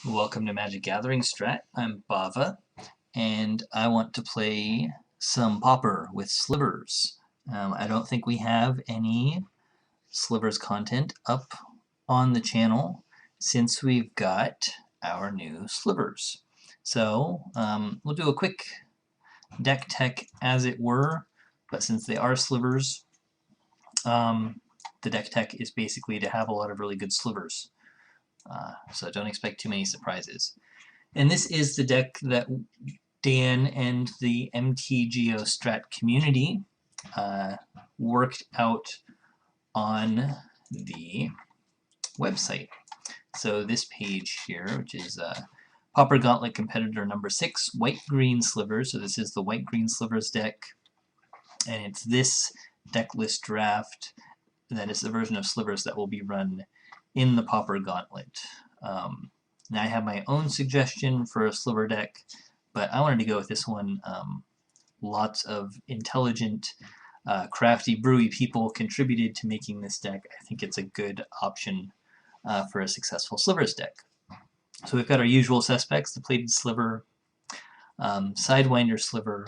Welcome to MagicGatheringStrat. I'm Bava, and I want to play some Pauper with Slivers. I don't think we have any Slivers content up on the channel since we've got our new Slivers. So we'll do a quick deck tech as it were, but since they are Slivers, the deck tech is basically to have a lot of really good Slivers. So don't expect too many surprises. And this is the deck that Dan and the MagicGatheringStrat community worked out on the website. So this page here, which is Pauper Gauntlet Competitor number 6, White-Green Slivers. So this is the White-Green Slivers deck, and it's this deck list draft that is the version of Slivers that will be run in the Pauper Gauntlet. Now I have my own suggestion for a Sliver deck, but I wanted to go with this one. Lots of intelligent, crafty, brewy people contributed to making this deck. I think it's a good option for a successful Slivers deck. So we've got our usual suspects, the Plated Sliver, Sidewinder Sliver,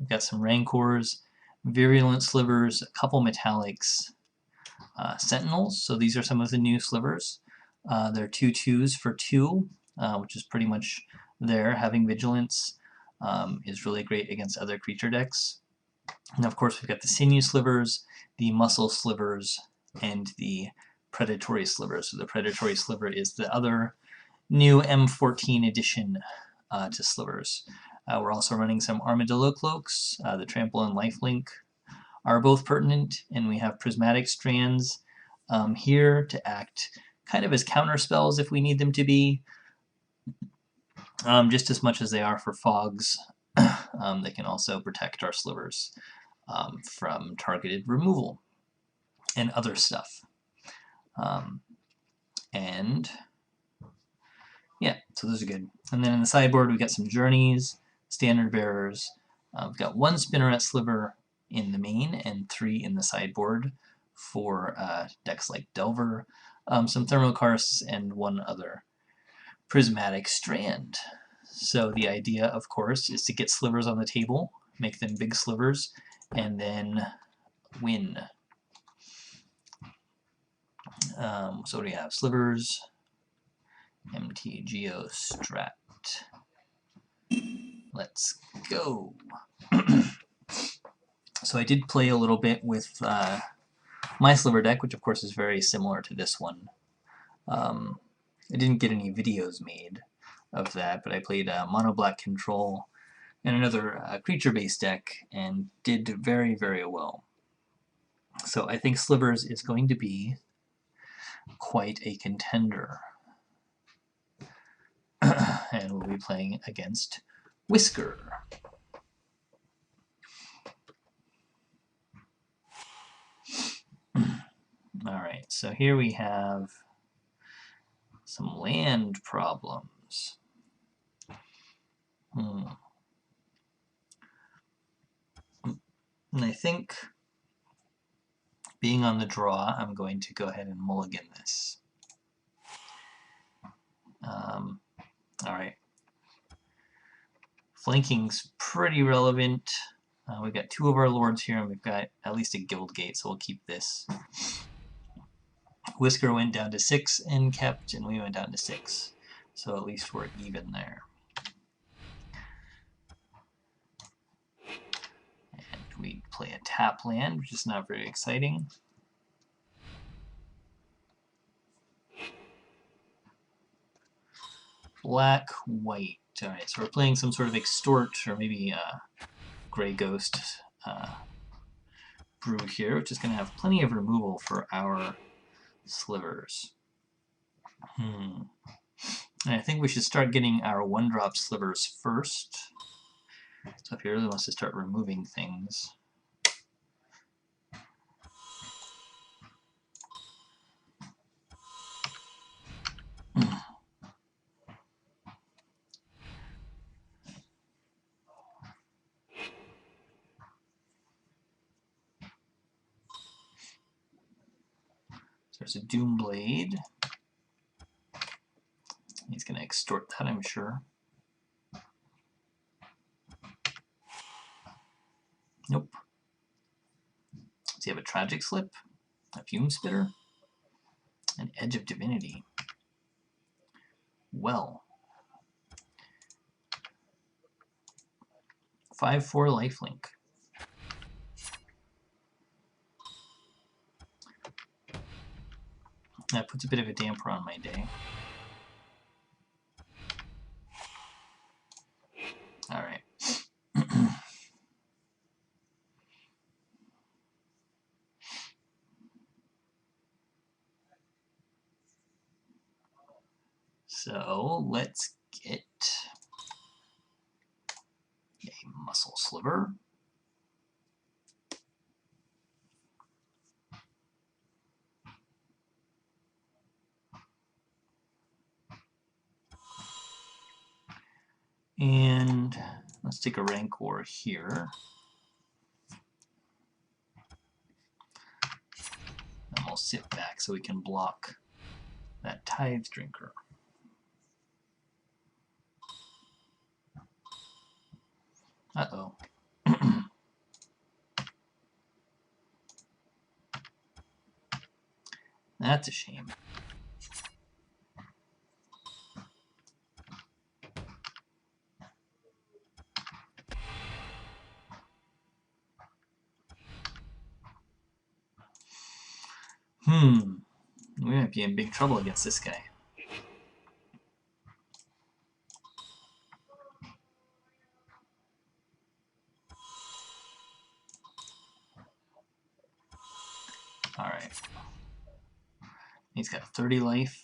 we've got some Rancors, Virulent Slivers, a couple Metallics, Sentinels, so these are some of the new Slivers. They're 2/2s for 2, which is pretty much there. Having Vigilance is really great against other creature decks. And of course we've got the Sinew Slivers, the Muscle Slivers, and the Predatory Slivers. So the Predatory Sliver is the other new M14 addition to Slivers. We're also running some Armadillo Cloaks. The Trample and Lifelink are both pertinent, and we have Prismatic Strands here to act kind of as counter spells if we need them to be, just as much as they are for fogs. They can also protect our Slivers from targeted removal and other stuff. And yeah, so those are good. And then in the sideboard we've got some Journeys, Standard Bearers. We've got 1 Spinneret Sliver in the main and 3 in the sideboard for decks like Delver, some Thermokarsts, and 1 other Prismatic Strand. So the idea, of course, is to get Slivers on the table, make them big Slivers, and then win. So what do we have? Slivers, MagicGatheringStrat. Let's go. So I did play a little bit with my Sliver deck, which of course is very similar to this one. I didn't get any videos made of that, but I played Mono Black Control and another creature-based deck and did very, very well. So I think Slivers is going to be quite a contender. And we'll be playing against Whisker. Alright, so here we have some land problems. And I think, being on the draw, I'm going to go ahead and mulligan this. Alright. Flanking's pretty relevant. We've got 2 of our lords here, and we've got at least a guild gate, so we'll keep this. Whisker went down to 6 and kept, and we went down to 6. So at least we're even there. And we play a tap land, which is not very exciting. Black, white. Alright, so we're playing some sort of extort, or maybe Grey Ghost brew here, which is going to have plenty of removal for our Slivers. And I think we should start getting our 1-drop Slivers first. So if he really wants to start removing things. So there's a Doomblade. He's going to extort that, I'm sure. Nope. Does he have a Tragic Slip? A Fume Spitter? An Edge of Divinity. Well. 5/4 lifelink. That puts a bit of a damper on my day. Alright. So let's get a Muscle Sliver. And let's take a Rancor here. And we'll sit back so we can block that Tithe Drinker. Uh-oh. That's a shame. We might be in big trouble against this guy. Alright. He's got 30 life.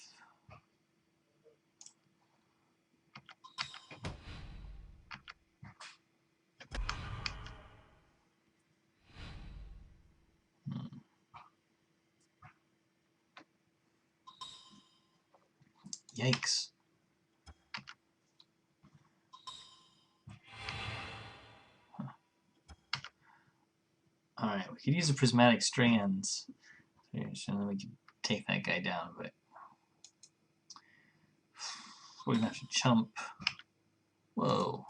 Yikes. Alright, we could use the Prismatic Strands. So then we can take that guy down, but we're gonna have to chump. Whoa.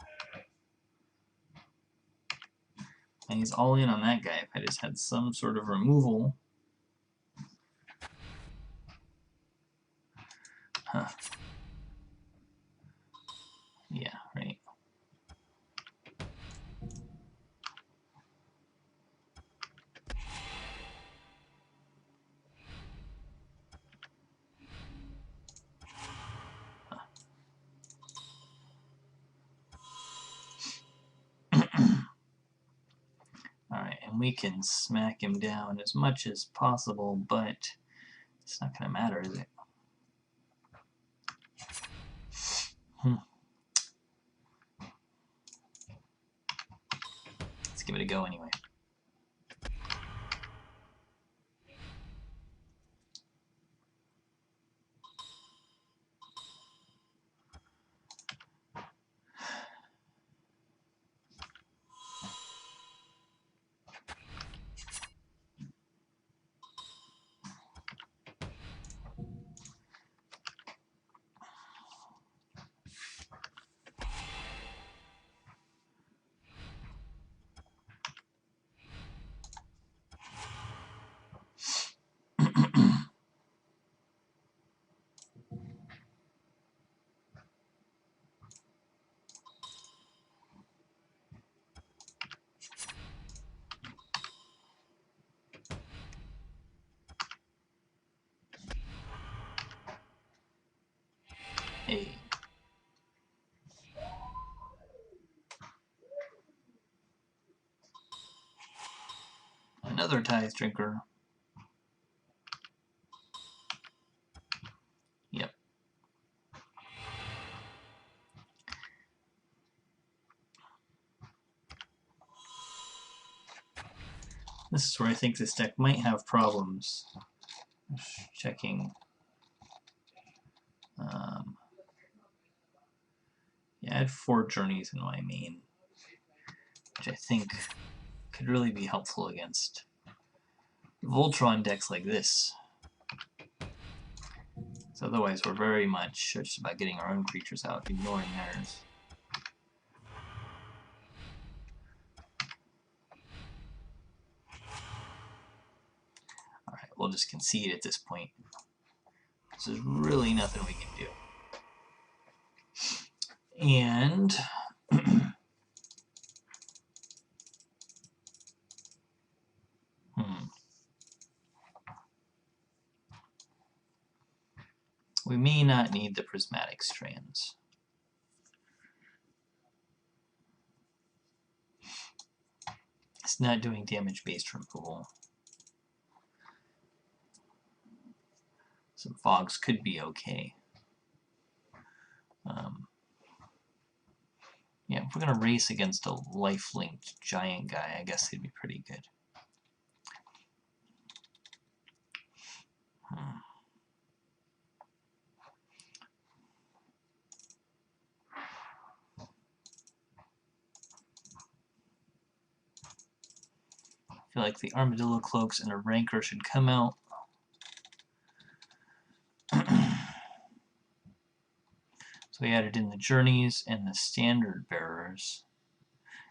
And he's all in on that guy. If I just had some sort of removal. Huh. Yeah, right. Alright, and we can smack him down as much as possible, but it's not going to matter, is it? Let's give it a go anyway. Hey. Another Tithe Drinker. Yep. This is where I think this deck might have problems. Just checking. Yeah, I had 4 journeys in my main, which I think could really be helpful against Voltron decks like this. So otherwise we're very much just about getting our own creatures out, ignoring theirs. Alright, we'll just concede at this point. There's really nothing we can do. And we may not need the prismatic strands. It's not doing damage-based removal. Some fogs could be okay. Yeah, if we're going to race against a life-linked giant guy, I guess he'd be pretty good. I feel like the Armadillo Cloaks and a Rancor should come out. So we added in the Journeys and the Standard Bearers.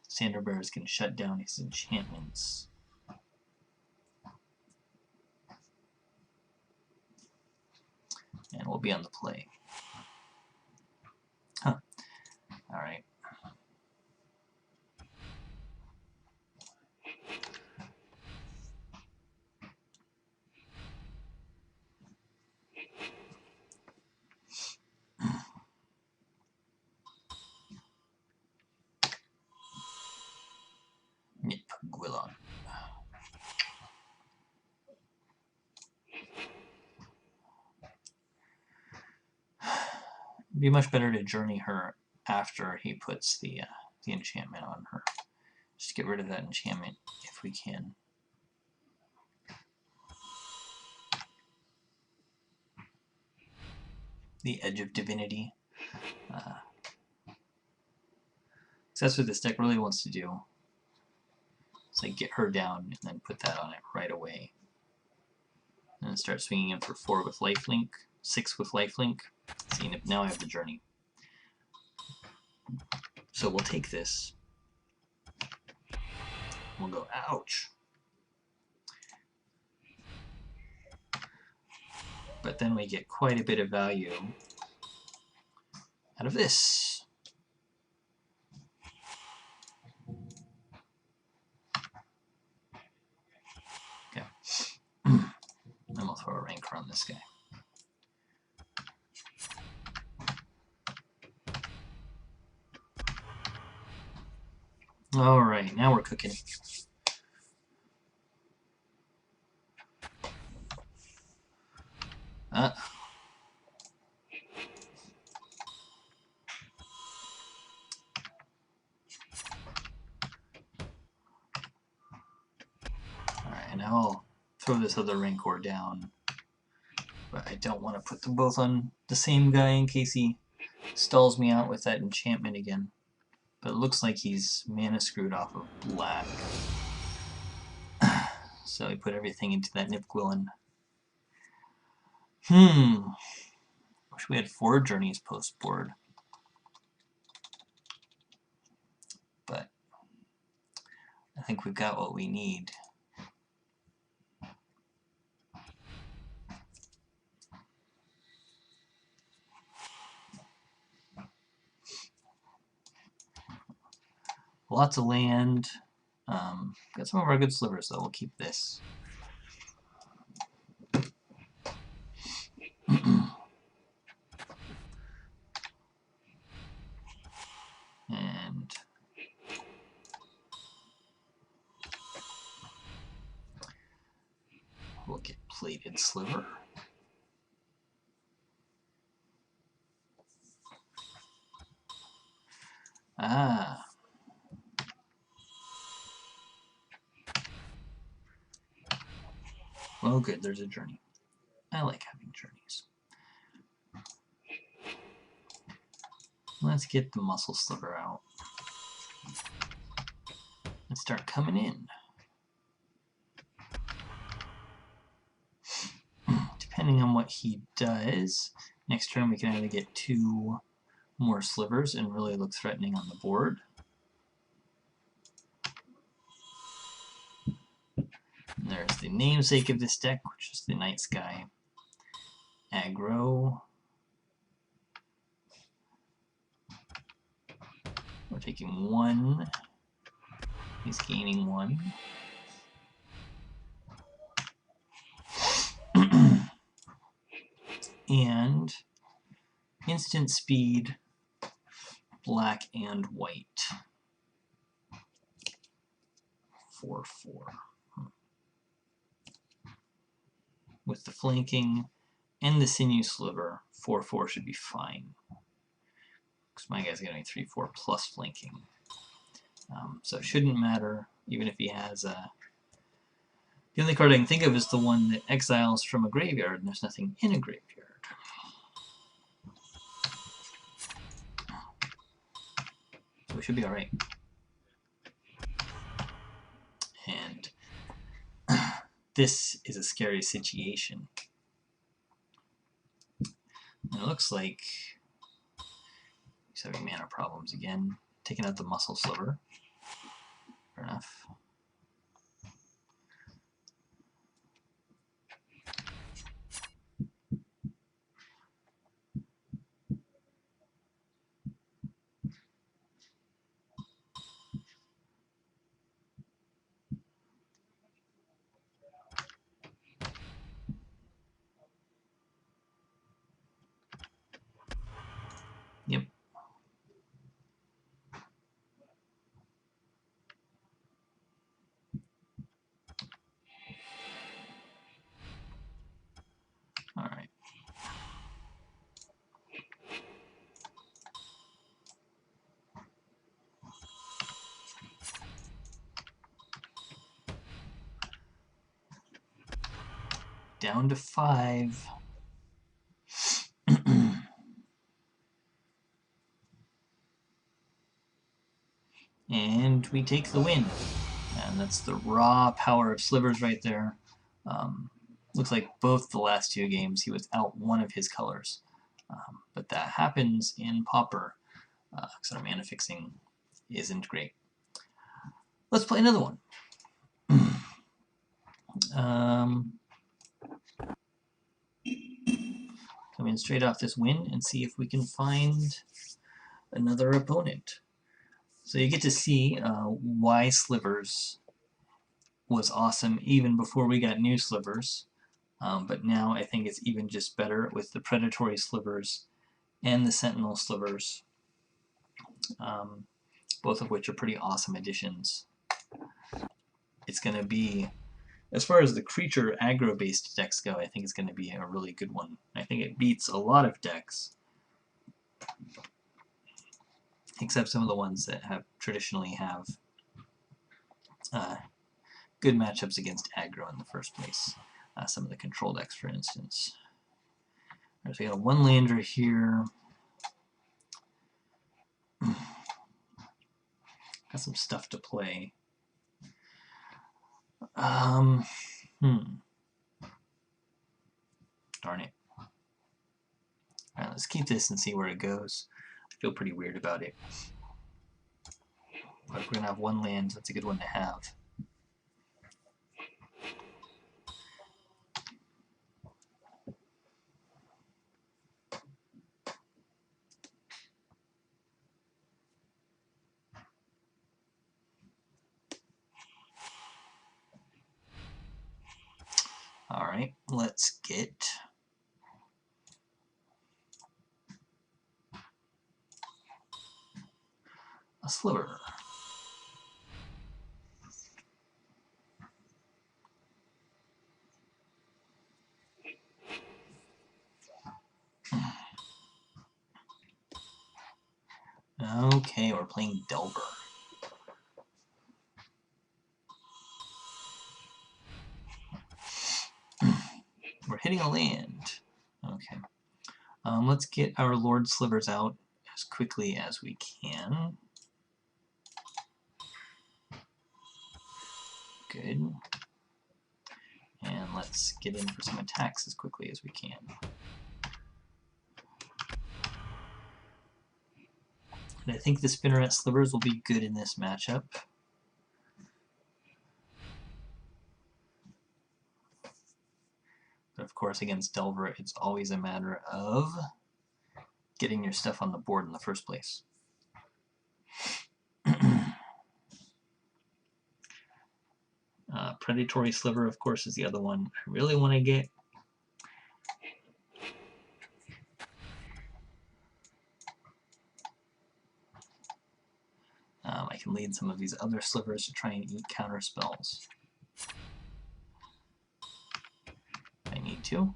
Standard Bearers can shut down his enchantments. And we'll be on the play. Huh. Alright. Nipguilon. It'd be much better to journey her after he puts the enchantment on her. Just get rid of that enchantment if we can. The Edge of Divinity. So that's what this deck really wants to do. It's like get her down and then put that on it right away. And then start swinging in for 4 with lifelink, 6 with lifelink. See, now I have the journey. So we'll take this. We'll go, ouch. But then we get quite a bit of value out of this. Okay. Then we'll throw a Rancor on this guy. Alright, now we're cooking. Alright, now I'll throw this other Rancor down. But I don't want to put them both on the same guy in case he stalls me out with that enchantment again. But it looks like he's mana screwed off of black. So we put everything into that Nipguilin. Wish we had 4 journeys post board. But I think we've got what we need. Lots of land. Got some of our good slivers though. We'll keep this. And we'll get plated sliver. Ah. Well, good, there's a journey. I like having journeys. Let's get the muscle sliver out. Let's start coming in. depending on what he does, next turn we can either get 2 more slivers and really look threatening on the board. And there's the namesake of this deck, which is the Nightsky Aggro. We're taking 1. He's gaining 1. And instant speed, black and white. 4/4. With the flanking and the sinew sliver, 4/4 should be fine. Because my guy's getting 3/4 plus flanking. So it shouldn't matter, even if he has a... The only card I can think of is the one that exiles from a graveyard, and there's nothing in a graveyard. So we should be alright. And this is a scary situation. And it looks like he's having mana problems again. Taking out the muscle sliver. Fair enough. Yep. Alright. Down to 5. And we take the win. And that's the raw power of Slivers right there. Looks like both the last 2 games he was out one of his colors. But that happens in Pauper, because our mana fixing isn't great. Let's play another one. Come in straight off this win and see if we can find another opponent. So you get to see why Slivers was awesome even before we got new Slivers. But now I think it's even just better with the Predatory Slivers and the Sentinel Slivers, both of which are pretty awesome additions. It's going to be, as far as the creature aggro-based decks go, I think it's going to be a really good one. I think it beats a lot of decks, except some of the ones that have traditionally have good matchups against aggro in the first place. Some of the control decks, for instance. So we got a 1-lander here. Got some stuff to play. Darn it. Alright, let's keep this and see where it goes. I feel pretty weird about it. But if we're going to have 1 land, that's a good one to have. Alright, let's get a sliver. Okay, we're playing Delver. We're hitting a land. Okay. Let's get our Lord Slivers out as quickly as we can. Good. And let's get in for some attacks as quickly as we can. And I think the Spinneret Slivers will be good in this matchup. But of course, against Delver, it's always a matter of getting your stuff on the board in the first place. Predatory Sliver, of course, is the other one I really want to get. I can lead some of these other Slivers to try and eat counter spells. If I need to.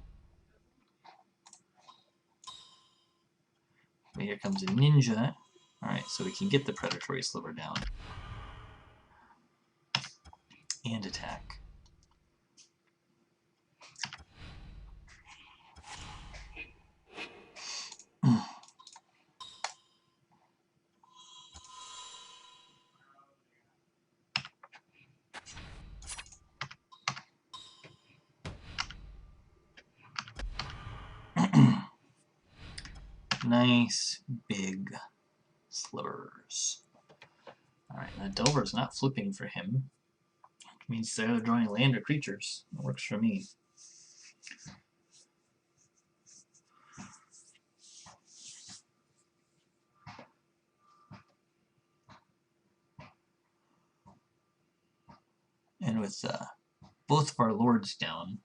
But here comes a Ninja. Alright, so we can get the Predatory Sliver down. And attack. Nice big slivers. Alright, now Delver's not flipping for him. It means they're either drawing land or creatures. It works for me. And with both of our lords down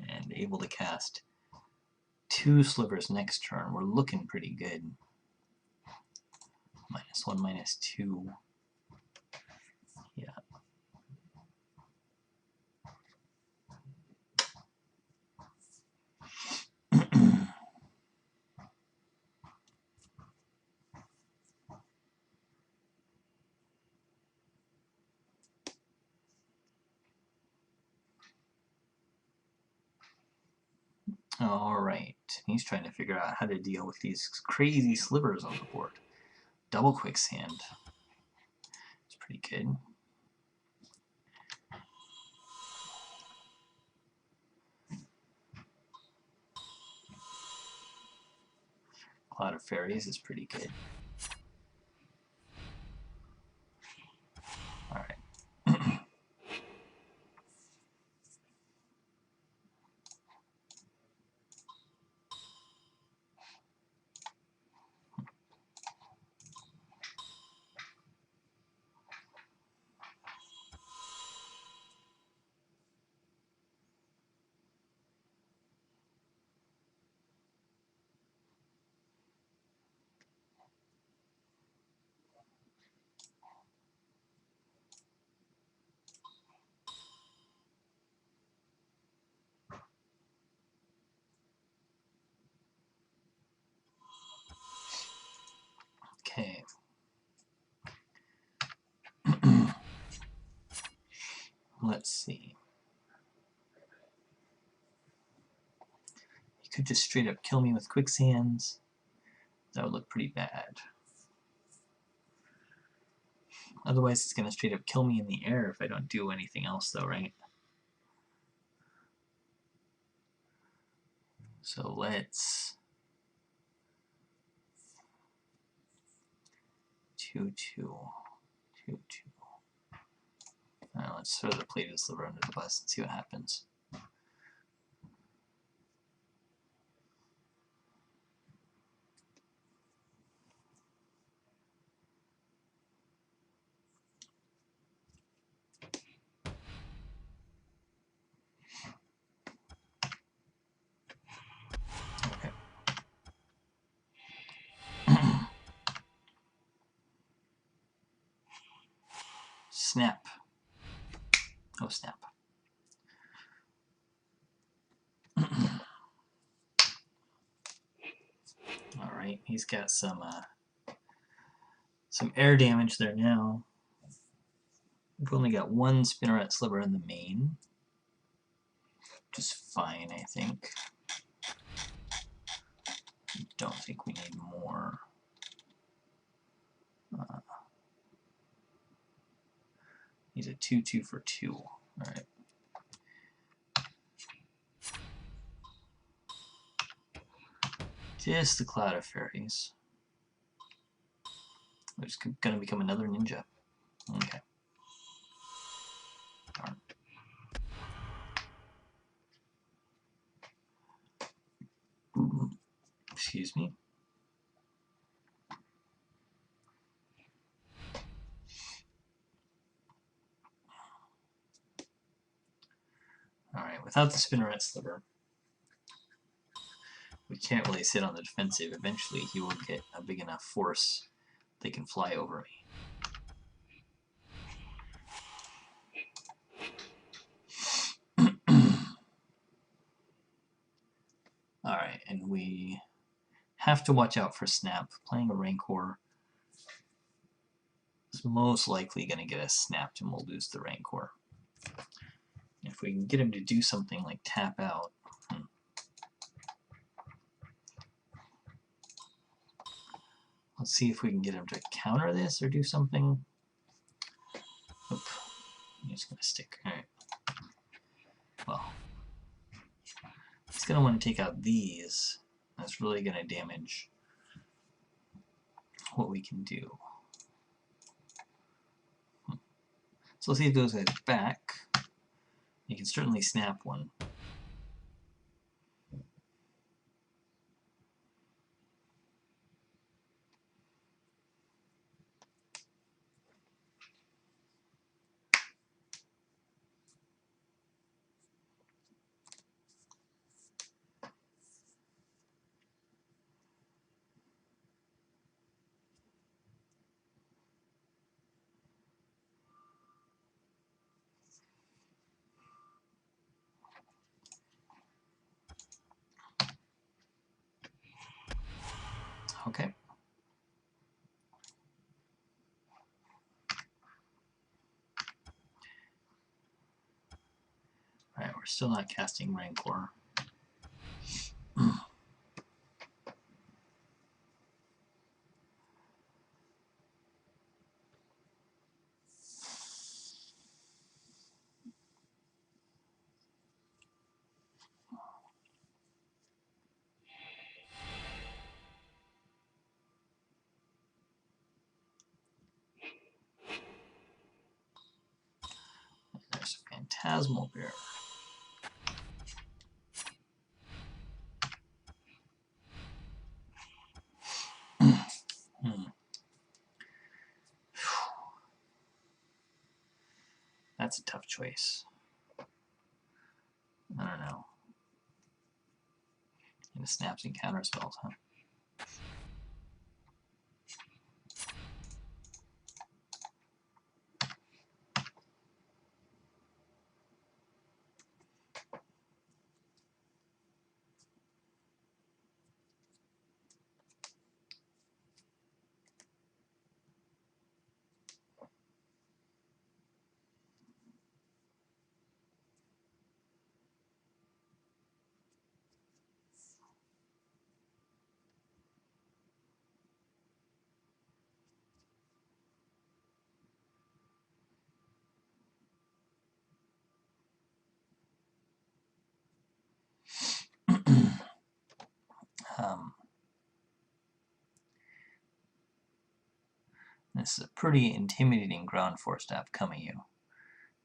and able to cast 2 slivers next turn, we're looking pretty good. -1, -2. Yeah. Alright, he's trying to figure out how to deal with these crazy slivers on the board. Double Quicksand. It's pretty good. Cloud of Fairies is pretty good. Alright. Okay. Let's see. He could just straight up kill me with Quicksands. That would look pretty bad. Otherwise, it's going to straight up kill me in the air if I don't do anything else, though, right? So let's 2-2, 2-2. Let's throw the Plated Sliver under the bus and see what happens. Okay. Snap. Oh, snap. Alright, he's got some air damage there now. We've only got 1 Spinneret Sliver in the main, which is fine, I think. Don't think we need more. He's a 2-2 for 2. Alright. Just the cloud of fairies. There's gonna become another ninja. Okay. Darn. Excuse me. Alright, without the Spinneret Sliver, we can't really sit on the defensive. Eventually he will get a big enough force they can fly over me. Alright, and we have to watch out for Snap. Playing a Rancor is most likely going to get us snapped and we'll lose the Rancor. If we can get him to do something like tap out. Let's see if we can get him to counter this or do something. Oop. I'm just going to stick. Alright. Well, he's going to want to take out these. That's really going to damage what we can do. So let's see if those guys back. You can certainly snap one. Okay. Alright, we're still not casting Rancor. There's a Phantasmal Bear. That's a tough choice. I don't know. And the snaps and counter spells, huh? This is a pretty intimidating ground force to have come at you.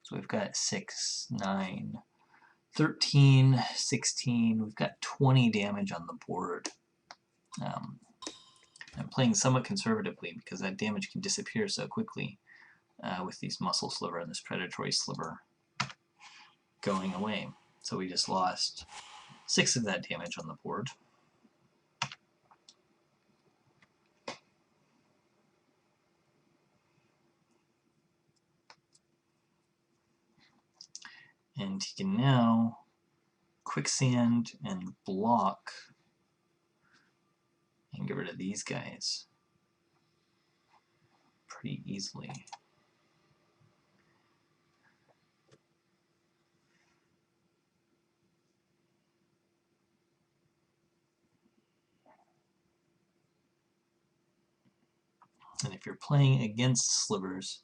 So we've got 6, 9, 13, 16. We've got 20 damage on the board. I'm playing somewhat conservatively because that damage can disappear so quickly with these Muscle Sliver and this Predatory Sliver going away. So we just lost 6 of that damage on the board. And he can now quicksand and block and get rid of these guys pretty easily. And if you're playing against Slivers,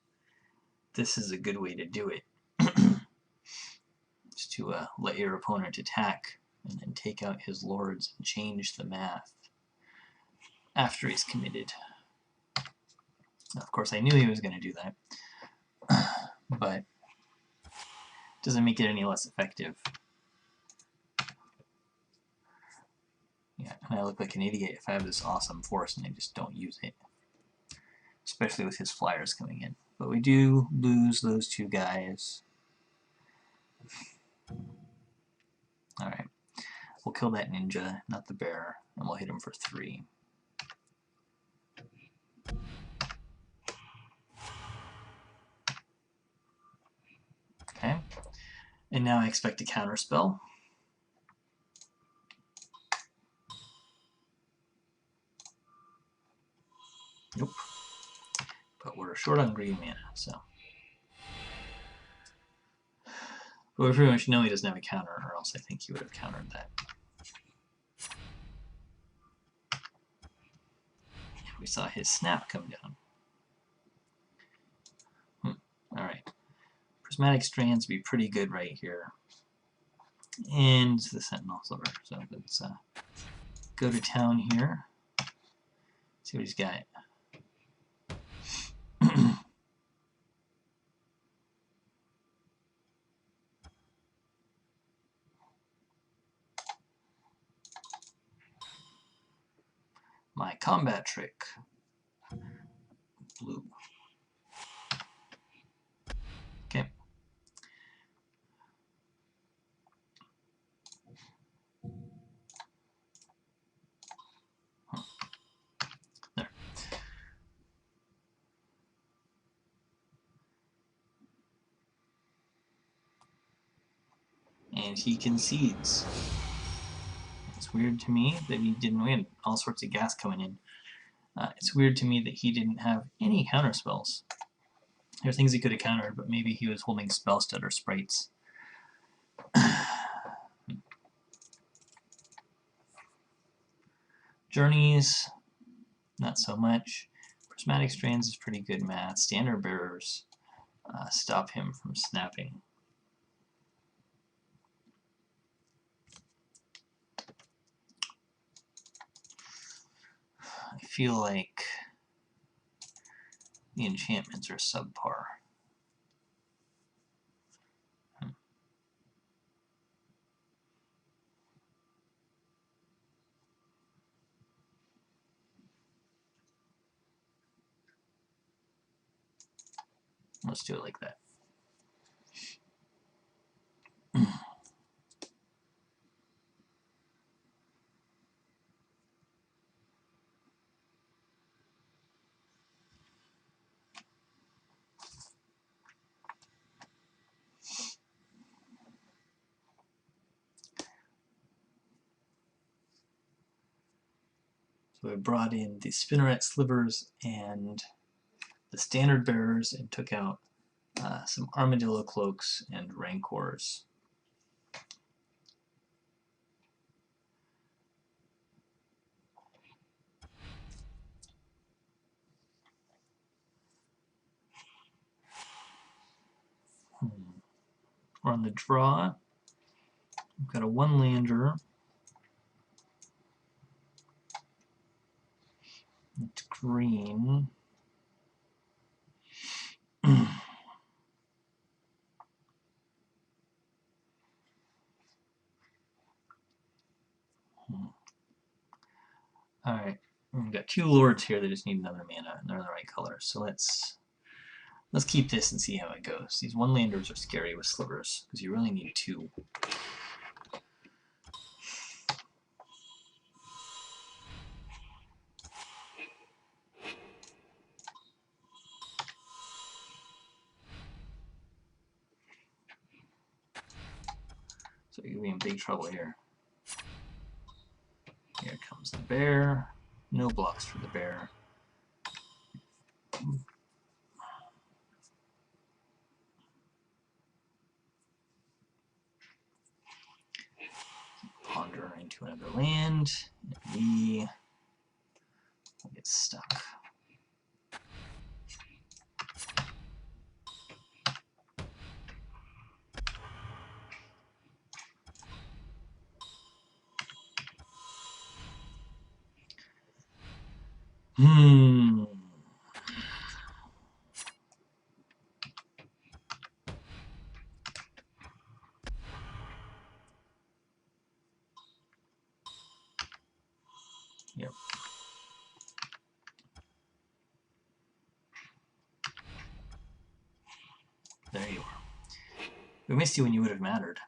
this is a good way to do it. Just to let your opponent attack and then take out his lords and change the math. after he's committed. Of course, I knew he was going to do that, but it doesn't make it any less effective. Yeah, and I look like an idiot if I have this awesome force and I just don't use it. Especially with his flyers coming in. But we do lose those two guys. Alright. We'll kill that ninja, not the bear, and we'll hit him for 3. Okay. And now I expect a counterspell. Nope. But we're short on green mana, so. But we pretty much know he doesn't have a counter, or else I think he would have countered that. We saw his snap come down. Alright. Prismatic Strands would be pretty good right here. And the Sentinel Sliver. So let's go to town here. See what he's got. My combat trick. Blue. Okay. There. And he concedes. It's weird to me that he didn't win. All sorts of gas coming in. It's weird to me that he didn't have any counter spells. There are things he could have countered, but maybe he was holding spell stud or sprites. Journeys, not so much. Prismatic Strands is pretty good math. Standard Bearers stop him from snapping. I feel like the enchantments are subpar. Let's do it like that. So I brought in the Spinneret Slivers and the Standard Bearers and took out some Armadillo Cloaks and Rancors. We're on the draw. We've got a 1-lander. It's green. Alright, we've got 2 lords here that just need another mana, and they're the right color. So let's keep this and see how it goes. These 1-landers are scary with Slivers, because you really need 2. So you'll be in big trouble here. Here comes the bear. No blocks for the bear. Ponder into another land. And we will get stuck. Hmm. Yep. There you are. We missed you when you would have mattered.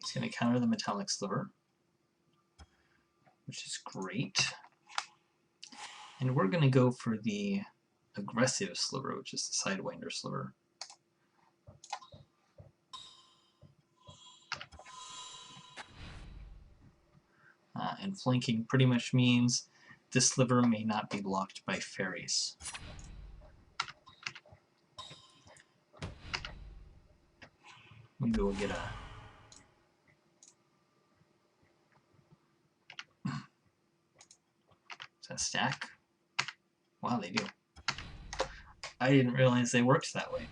He's going to counter the metallic sliver, which is great. And we're going to go for the aggressive sliver, which is the sidewinder sliver. And flanking pretty much means this sliver may not be blocked by fairies. Maybe we'll get a... Is that a stack? Wow, they do. I didn't realize they worked that way.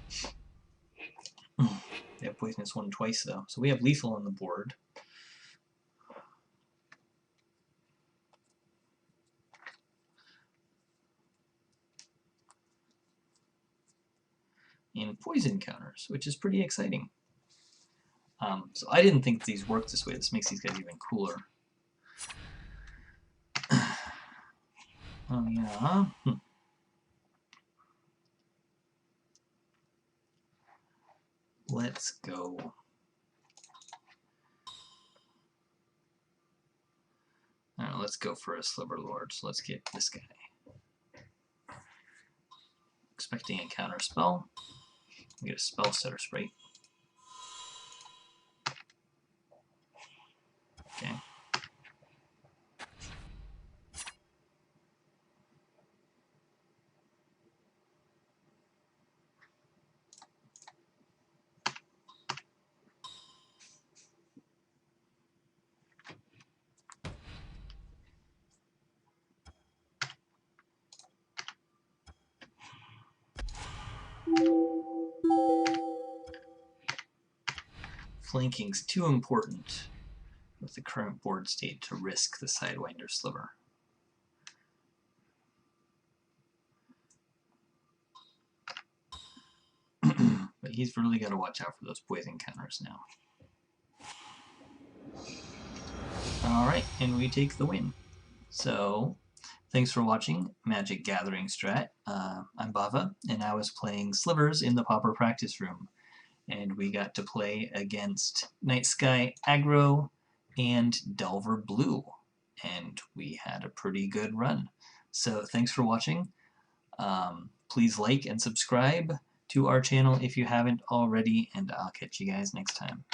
They have poisonous one twice, though. So we have lethal on the board. And poison counters, which is pretty exciting. So I didn't think these worked this way. This makes these guys even cooler. Oh yeah. Let's go. Let's go for a Sliver Lord. So let's get this guy. Expecting a counter spell. Get a spell setter sprite. Okay. Flanking's too important with the current board state to risk the Sidewinder Sliver. But he's really got to watch out for those poison counters now. Alright, and we take the win. So, thanks for watching MagicGatheringStrat. I'm Bava, and I was playing Slivers in the Pauper practice room. And we got to play against Nightsky Aggro and Delver Blue. And we had a pretty good run. So thanks for watching. Please like and subscribe to our channel if you haven't already, and I'll catch you guys next time.